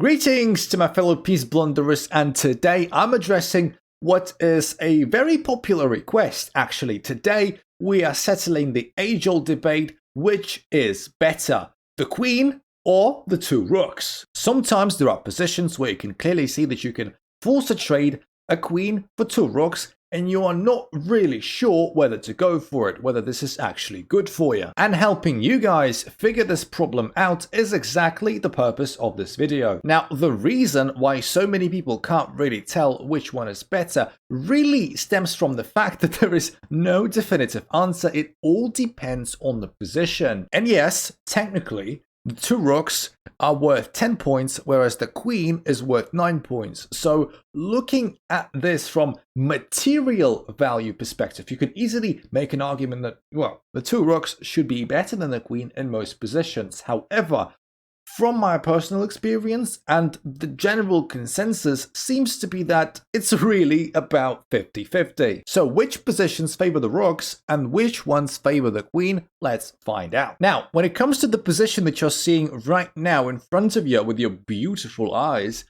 Greetings to my fellow peace blunderers, and today I'm addressing what is a very popular request. Actually, today we are settling the age-old debate, which is better, the queen or the two rooks. Sometimes there are positions where you can clearly see that you can force a trade a queen for two rooks, and you are not really sure whether to go for it, whether this is actually good for you. And helping you guys figure this problem out is exactly the purpose of this video. Now, the reason why so many people can't really tell which one is better really stems from the fact that there is no definitive answer. It all depends on the position. And yes, technically, the two rooks are worth 10 points, whereas the queen is worth 9 points. So looking at this from material value perspective, you could easily make an argument that, well, the two rooks should be better than the queen in most positions. However, from my personal experience and the general consensus seems to be that it's really about 50-50. So which positions favor the rooks and which ones favor the queen? Let's find out. Now, when it comes to the position that you're seeing right now in front of you with your beautiful eyes,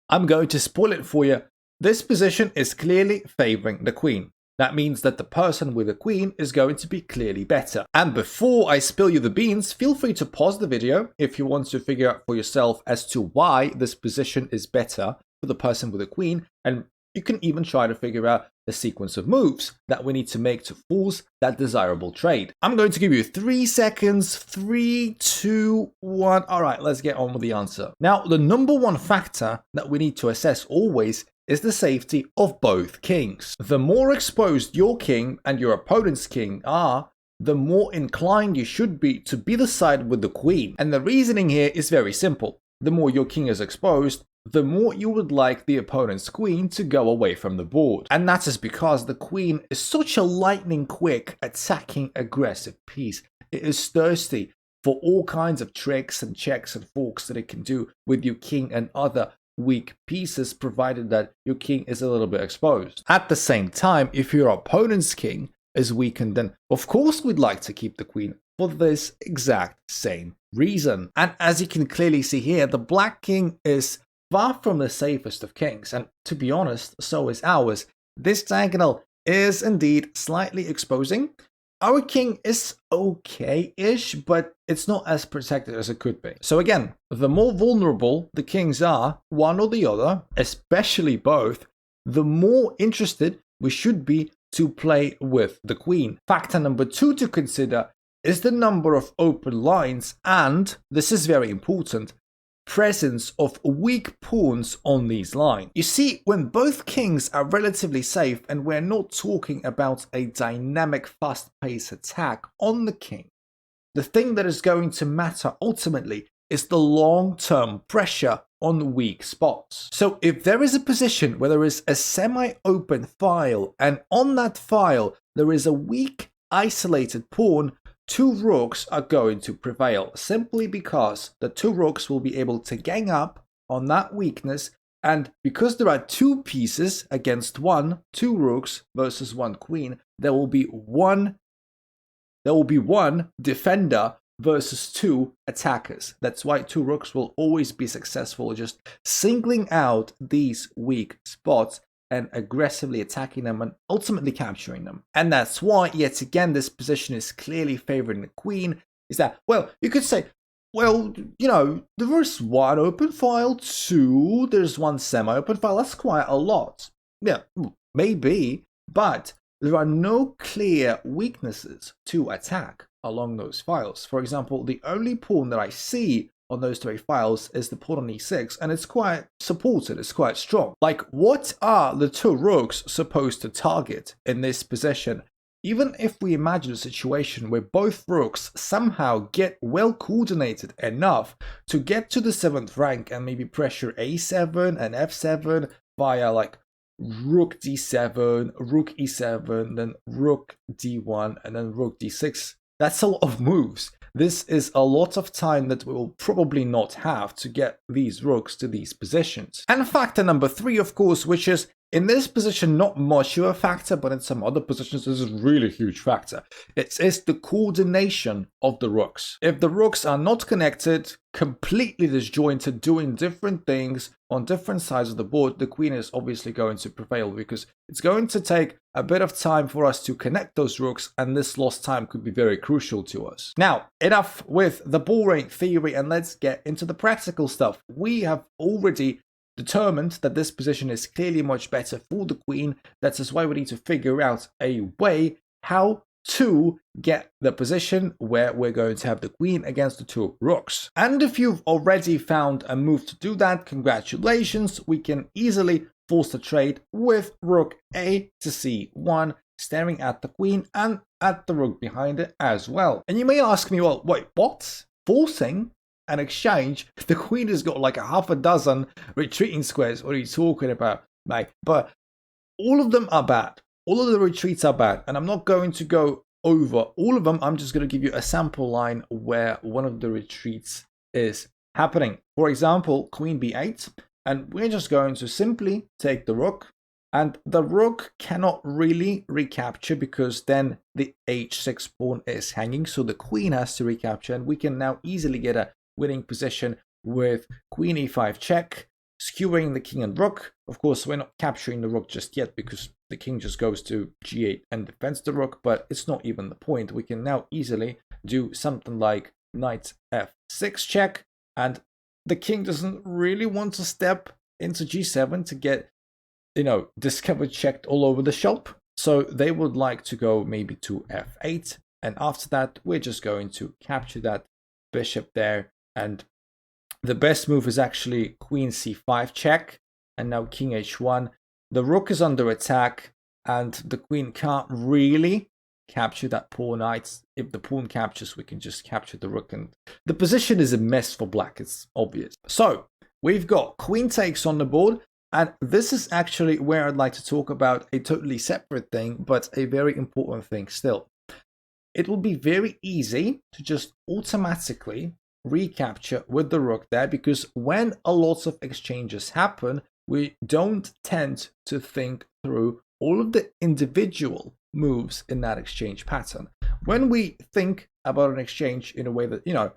I'm going to spoil it for you. This position is clearly favoring the queen. That means that the person with the queen is going to be clearly better. And before I spill you the beans, feel free to pause the video if you want to figure out for yourself as to why this position is better for the person with the queen. And you can even try to figure out the sequence of moves that we need to make to force that desirable trade. I'm going to give you 3 seconds. 3, 2, 1. All right, let's get on with the answer. Now, the number one factor that we need to assess always is the safety of both kings. The more exposed your king and your opponent's king are, the more inclined you should be to be the side with the queen. And the reasoning here is very simple. The more your king is exposed, the more you would like the opponent's queen to go away from the board. And that is because the queen is such a lightning quick attacking aggressive piece. It is thirsty for all kinds of tricks and checks and forks that it can do with your king and other weak pieces, provided that your king is a little bit exposed. At the same time, if your opponent's king is weakened, then of course we'd like to keep the queen for this exact same reason. And as you can clearly see here, the black king is far from the safest of kings, and to be honest, so is ours. This diagonal is indeed slightly exposing. Our king is okay-ish, but it's not as protected as it could be. So again, the more vulnerable the kings are, one or the other, especially both, the more interested we should be to play with the queen. Factor number 2 to consider is the number of open lines, and, this is very important, presence of weak pawns on these lines. You see, when both kings are relatively safe and we're not talking about a dynamic fast-paced attack on the king, the thing that is going to matter ultimately is the long-term pressure on weak spots. So if there is a position where there is a semi-open file and on that file there is a weak isolated pawn, two rooks are going to prevail, simply because the two rooks will be able to gang up on that weakness, and because there are two pieces against one, two rooks versus one queen, there will be one defender versus two attackers. That's why two rooks will always be successful, just singling out these weak spots and aggressively attacking them and ultimately capturing them. And that's why, yet again, this position is clearly favoring the queen, is that, well, you could say, well, you know, there is one open file, two, there's one semi-open file, that's quite a lot. Yeah, maybe, but there are no clear weaknesses to attack along those files. For example, the only pawn that I see on those three files is the pawn on e6, and it's quite supported, it's quite strong. Like, what are the two rooks supposed to target in this position? Even if we imagine a situation where both rooks somehow get well coordinated enough to get to the 7th rank and maybe pressure a7 and f7 via like rook d7, rook e7, then rook d1, and then rook d6, that's a lot of moves. This is a lot of time that we will probably not have to get these rooks to these positions. And factor number 3, of course, which is In this position, not much of a factor, but in some other positions, this is a really huge factor. It's the coordination of the rooks. If the rooks are not connected, completely disjointed, doing different things on different sides of the board, the queen is obviously going to prevail because it's going to take a bit of time for us to connect those rooks, and this lost time could be very crucial to us. Now, enough with the boring theory, and let's get into the practical stuff. We have already determined that this position is clearly much better for the queen. That's why we need to figure out a way how to get the position where we're going to have the queen against the two rooks. And if you've already found a move to do that, congratulations, we can easily force the trade with rook a to c1, staring at the queen and at the rook behind it as well. And you may ask me, well, wait, what? Forcing an exchange? The queen has got like a half a dozen retreating squares. What are you talking about, mate? But all of them are bad. All of the retreats are bad, and I'm not going to go over all of them. I'm just going to give you a sample line where one of the retreats is happening. For example, queen b8, and we're just going to simply take the rook, and the rook cannot really recapture because then the h6 pawn is hanging, so the queen has to recapture, and we can now easily get a winning position with queen e5 check, skewering the king and rook. Of course, we're not capturing the rook just yet because the king just goes to g8 and defends the rook, but it's not even the point. We can now easily do something like knight f6 check, and the king doesn't really want to step into g7 to get, you know, discovered checked all over the shop. So they would like to go maybe to f8, and after that, we're just going to capture that bishop there. And the best move is actually queen c5 check, and now king h1. The rook is under attack, and the queen can't really capture that pawn knight. If the pawn captures, we can just capture the rook, and the position is a mess for black, it's obvious. So we've got queen takes on the board, and this is actually where I'd like to talk about a totally separate thing, but a very important thing still. It will be very easy to just automatically recapture with the rook there, because when a lot of exchanges happen, we don't tend to think through all of the individual moves in that exchange pattern. When we think about an exchange in a way that, you know,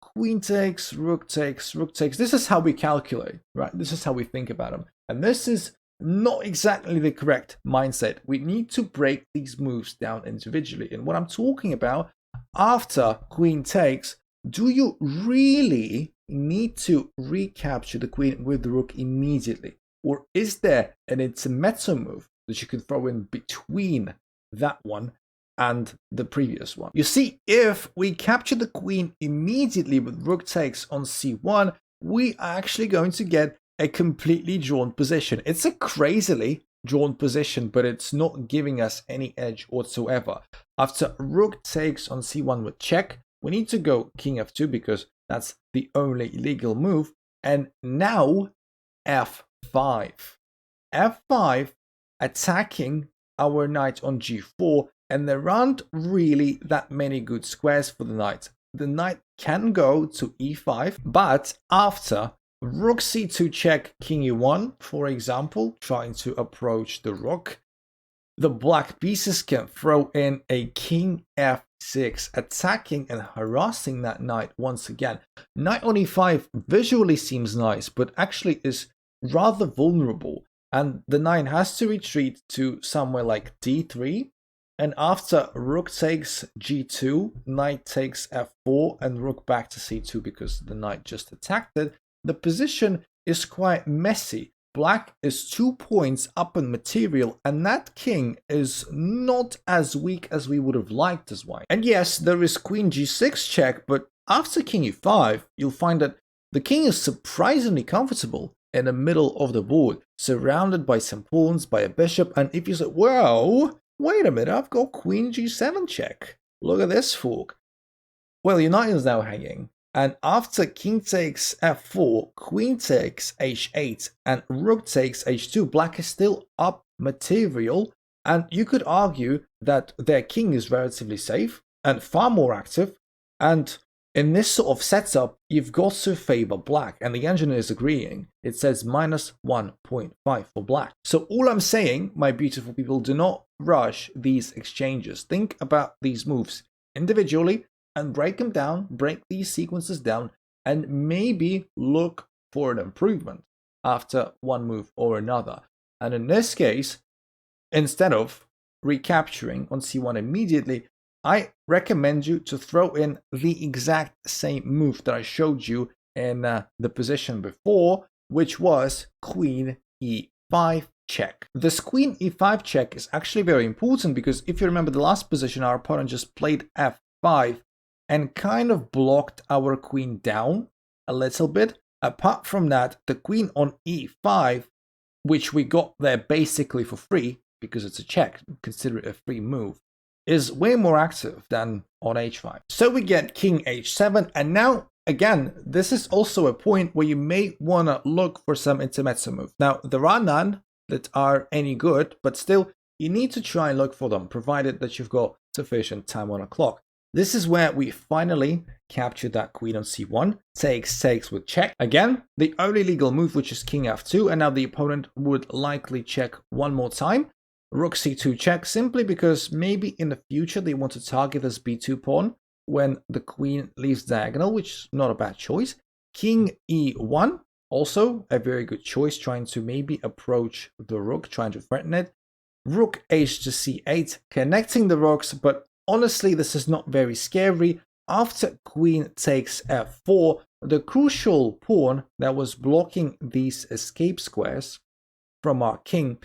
queen takes, rook takes, rook takes, this is how we calculate, right? This is how we think about them. And this is not exactly the correct mindset. We need to break these moves down individually. And what I'm talking about, after queen takes, do you really need to recapture the queen with the rook immediately? Or is there an intermezzo move that you can throw in between that one and the previous one? You see, if we capture the queen immediately with rook takes on c1, we are actually going to get a completely drawn position. It's a crazily drawn position, but it's not giving us any edge whatsoever. After rook takes on c1 with check, we need to go king f2 because that's the only legal move. And now f5. f5 attacking our knight on g4, and there aren't really that many good squares for the knight. The knight can go to e5, but after rook c2 check king e1, for example, trying to approach the rook, the black pieces can throw in a king f6, attacking and harassing that knight once again. Knight on e5 visually seems nice, but actually is rather vulnerable, and the knight has to retreat to somewhere like d3, and after rook takes g2, knight takes f4, and rook back to c2 because the knight just attacked it. The position is quite messy. Black is 2 points up in material, and that king is not as weak as we would have liked as white. And yes, there is queen g6 check, but after king e5, you'll find that the king is surprisingly comfortable in the middle of the board, surrounded by some pawns, by a bishop. And if you say, whoa, wait a minute, I've got queen g7 check. Look at this fork. Well, your knight is now hanging. And after king takes f4, queen takes h8, and rook takes h2, black is still up material. And you could argue that their king is relatively safe and far more active. And In this sort of setup, you've got to favor black, and the engine is agreeing. It says minus 1.5 for black. So all I'm saying, my beautiful people, do not rush these exchanges. Think about these moves individually and break them down, break these sequences down, and maybe look for an improvement after one move or another. And in this case, instead of recapturing on C1 immediately, I recommend you to throw in the exact same move that I showed you in the position before, which was Queen E5 check. This Queen E5 check is actually very important because if you remember the last position, our opponent just played F5 and kind of blocked our queen down a little bit. Apart from that, the queen on E5, which we got there basically for free because it's a check, consider it a free move, is way more active than on H5. So we get King H7, and now again, this is also a point where you may want to look for some intermezzo move. Now, there are none that are any good, but still, you need to try and look for them, provided that you've got sufficient time on a clock. This is where we finally capture that queen on C1, takes with check. Again, the only legal move, which is King F2, and now the opponent would likely check one more time. Rook C2 check, simply because maybe in the future they want to target this B2 pawn when the queen leaves diagonal, which is not a bad choice. King E1, also a very good choice, trying to maybe approach the rook, trying to threaten it. Rook H to C8, connecting the rooks, but honestly, this is not very scary. After queen takes F4, the crucial pawn that was blocking these escape squares from our king,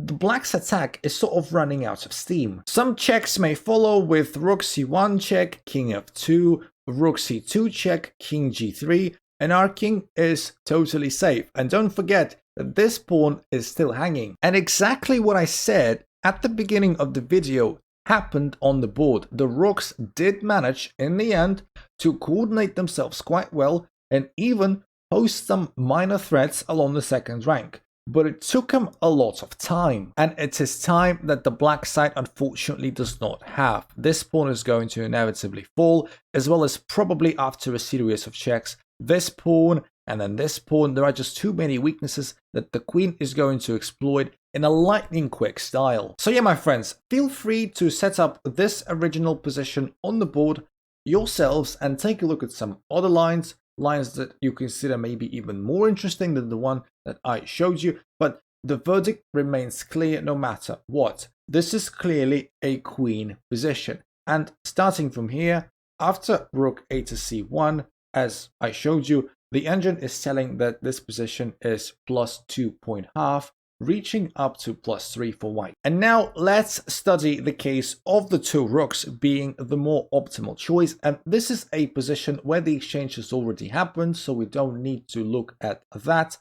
the black's attack is sort of running out of steam. Some checks may follow with Rook C1 check, King F2, Rook C2 check, King G3, and our king is totally safe. And don't forget that this pawn is still hanging. And exactly what I said at the beginning of the video happened on the board. The rooks did manage in the end to coordinate themselves quite well and even post some minor threats along the second rank. But it took them a lot of time, and it is time that the black side unfortunately does not have. This pawn is going to inevitably fall, as well as probably after a series of checks, this pawn and then this pawn. There are just too many weaknesses that the queen is going to exploit in a lightning quick style. So yeah, my friends, feel free to set up this original position on the board yourselves and take a look at some other lines that you consider maybe even more interesting than the one that I showed you, but the verdict remains clear no matter what. This is clearly a queen position, and starting from here, after Rook A to C1, as I showed you, the engine is telling that this position is plus 2.5, reaching up to plus 3 for white. And now let's study the case of the two rooks being the more optimal choice. And this is a position where the exchange has already happened, so we don't need to look at that.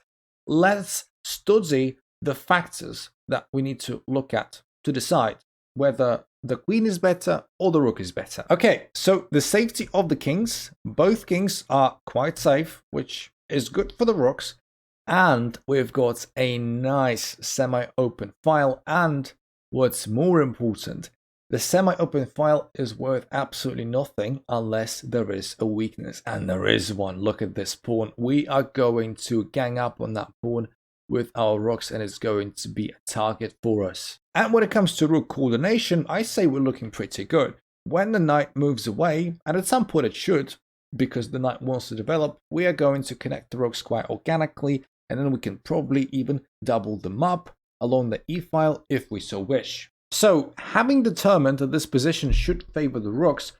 Let's study the factors that we need to look at to decide whether the queen is better or the rook is better. Okay, so the safety of the kings. Both kings are quite safe, which is good for the rooks. And we've got a nice semi-open file, and what's more important, the semi-open file is worth absolutely nothing unless there is a weakness, and there is one. Look at this pawn. We are going to gang up on that pawn with our rooks, and it's going to be a target for us. And when it comes to rook coordination, I say we're looking pretty good. When the knight moves away, and at some point it should, because the knight wants to develop, we are going to connect the rooks quite organically, and then we can probably even double them up along the e-file if we so wish. So, having determined that this position should favor the rooks,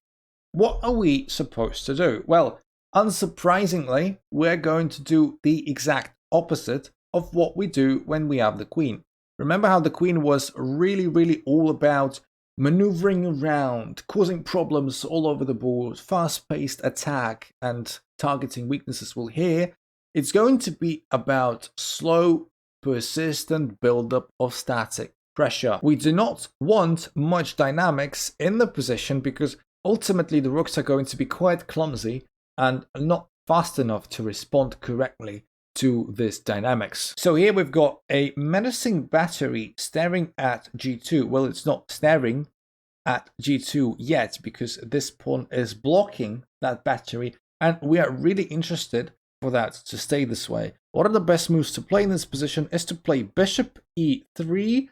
what are we supposed to do? Well, unsurprisingly, we're going to do the exact opposite of what we do when we have the queen. Remember how the queen was really all about maneuvering around, causing problems all over the board, fast-paced attack, and targeting weaknesses? Well, here, it's going to be about slow, persistent buildup of static pressure. We do not want much dynamics in the position because ultimately the rooks are going to be quite clumsy and not fast enough to respond correctly to this dynamics. So here we've got a menacing battery staring at G2. Well, it's not staring at G2 yet because this pawn is blocking that battery, and we are really interested for that to stay this way. One of the best moves to play in this position is to play bishop e3,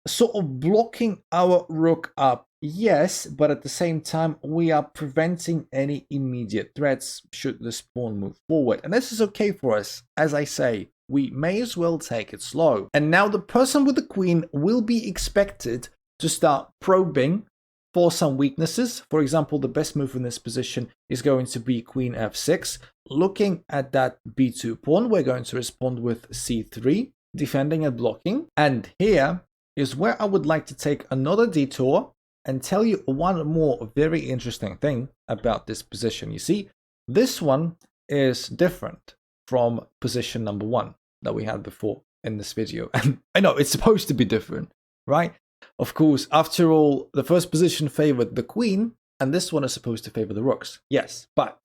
sort of blocking our rook up, yes, but at the same time we are preventing any immediate threats should this pawn move forward. And this is okay for us. As I say, we may as well take it slow. And now the person with the queen will be expected to start probing for some weaknesses. For example, the best move in this position is going to be queen f6. Looking at that b2 pawn, we're going to respond with c3, defending and blocking. And here is where I would like to take another detour and tell you one more very interesting thing about this position. You see, this one is different from position number one that we had before in this video. And I know it's supposed to be different, right? Of course, after all, the first position favored the queen, and this one is supposed to favor the rooks. Yes, but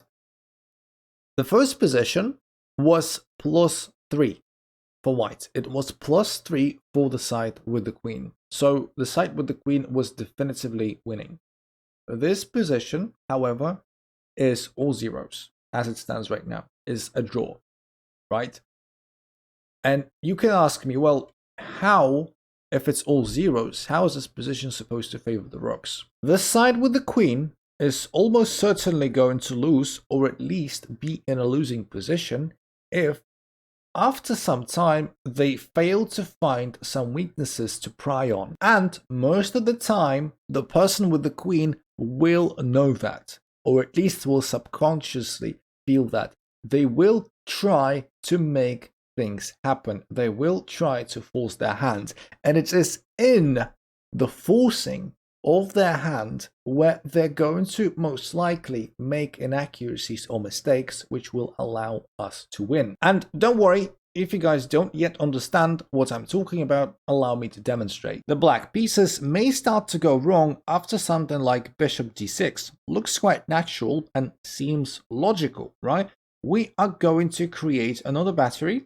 the first position was +3 for white. It was +3 for the side with the queen. So the side with the queen was definitively winning. This position, however, is all zeros as it stands right now, is a draw, right? And you can ask me, well, how, if it's all zeros, how is this position supposed to favor the rooks? The side with the queen is almost certainly going to lose, or at least be in a losing position, if after some time they fail to find some weaknesses to pry on. And most of the time, the person with the queen will know that, or at least will subconsciously feel that. They will try to make things happen. They will try to force their hand. And it is in the forcing of their hand where they're going to most likely make inaccuracies or mistakes which will allow us to win. And don't worry, if you guys don't yet understand what I'm talking about, allow me to demonstrate. The black pieces may start to go wrong after something like bishop d6. Looks quite natural and seems logical, right? We are going to create another battery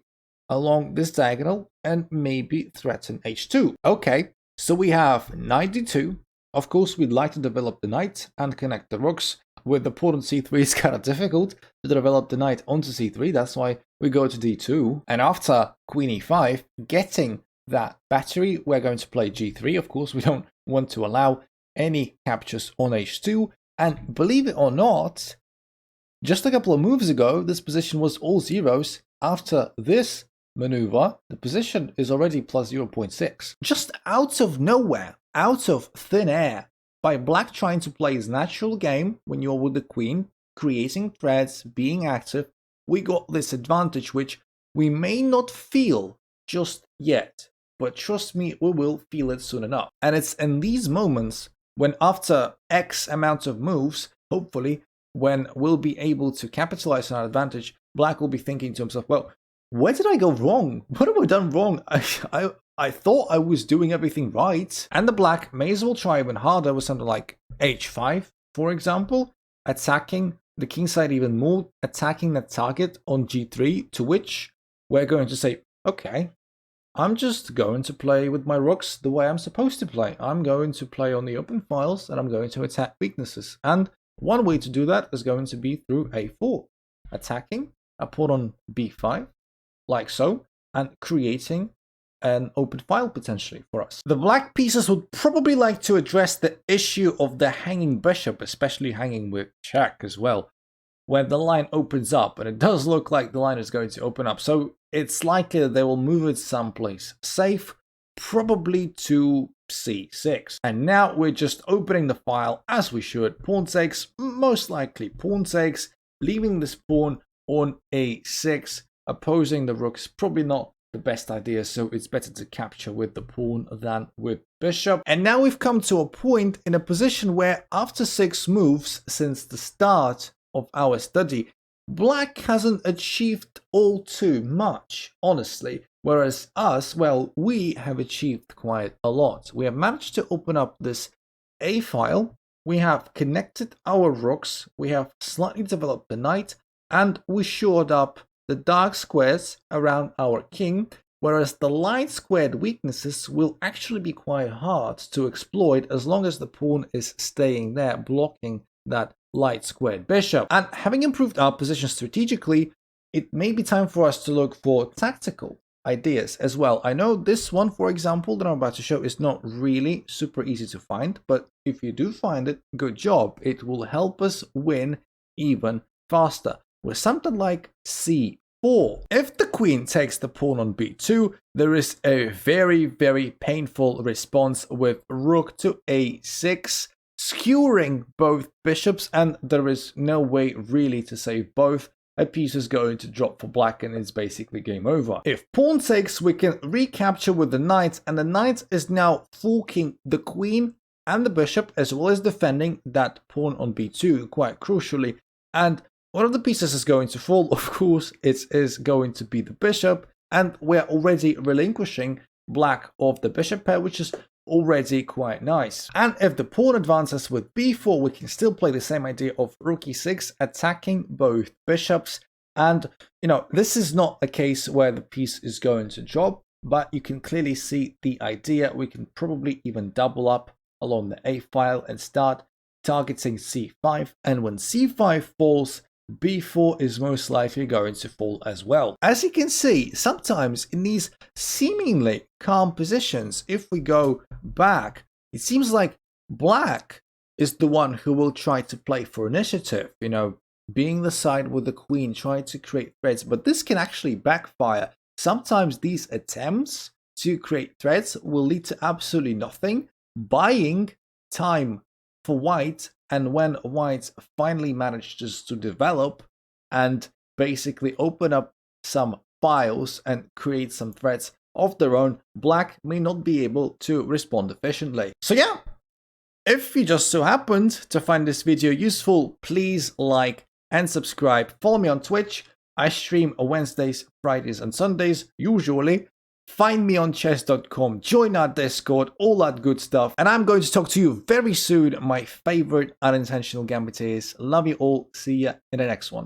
along this diagonal and maybe threaten h2. Okay, so we have knight d2. Of course, we'd like to develop the knight and connect the rooks. With the pawn on c3, it's kind of difficult to develop the knight onto c3. That's why we go to d2. And after queen e5, getting that battery, we're going to play g3. Of course, we don't want to allow any captures on h2. And believe it or not, just a couple of moves ago, this position was all zeros. After this maneuver, the position is already plus 0.6. Just out of nowhere, out of thin air, by black trying to play his natural game when you're with the queen, creating threats, being active, we got this advantage which we may not feel just yet, but trust me, we will feel it soon enough. And it's in these moments when after X amount of moves, hopefully, when we'll be able to capitalize on our advantage, black will be thinking to himself, well, where did I go wrong? What have I done wrong? I thought I was doing everything right. And the black may as well try even harder with something like h5, for example, attacking the king side even more, attacking that target on g3, to which we're going to say, okay, I'm just going to play with my rooks the way I'm supposed to play. I'm going to play on the open files and I'm going to attack weaknesses. And one way to do that is going to be through a4, attacking a pawn on b5, like so, and creating an open file potentially for us. The black pieces would probably like to address the issue of the hanging bishop, especially hanging with check as well, when the line opens up, and it does look like the line is going to open up. So it's likely that they will move it someplace safe, probably to c6. And now we're just opening the file as we should. Pawn takes, most likely pawn takes, leaving this pawn on a6, opposing the rooks, probably not the best idea, so it's better to capture with the pawn than with bishop. And now we've come to a point in a position where after 6 moves since the start of our study, black hasn't achieved all too much, honestly, whereas us, well, we have achieved quite a lot. We have managed to open up this A file, we have connected our rooks, we have slightly developed the knight, and we shored up the dark squares around our king, whereas the light squared weaknesses will actually be quite hard to exploit as long as the pawn is staying there, blocking that light squared bishop. And having improved our position strategically, it may be time for us to look for tactical ideas as well. I know this one, for example, that I'm about to show is not really super easy to find, but if you do find it, good job. It will help us win even faster with something like c4. If the queen takes the pawn on b2, there is a very painful response with rook to a6, skewering both bishops, and there is no way really to save both. A piece is going to drop for black and it's basically game over. If pawn takes, we can recapture with the knight, and the knight is now forking the queen and the bishop, as well as defending that pawn on b2 quite crucially. And one of the pieces is going to fall, of course. It is going to be the bishop, and we're already relinquishing black of the bishop pair, which is already quite nice. And if the pawn advances with b4, we can still play the same idea of rook e6, attacking both bishops. And this is not a case where the piece is going to drop, but you can clearly see the idea. We can probably even double up along the a file and start targeting c5, and when c5 falls, b4 is most likely going to fall as well. As you can see, sometimes in these seemingly calm positions, if we go back, it seems like black is the one who will try to play for initiative, being the side with the queen, trying to create threats, but this can actually backfire. Sometimes these attempts to create threats will lead to absolutely nothing, buying time for white, and when white finally manages to develop and basically open up some files and create some threats of their own, black may not be able to respond efficiently. So yeah, if you just so happened to find this video useful, please like and subscribe. Follow me on Twitch. I stream Wednesdays, Fridays and Sundays usually. Find me on chess.com, join our Discord, all that good stuff. And I'm going to talk to you very soon, my favorite unintentional gambiters. Love you all. See ya in the next one.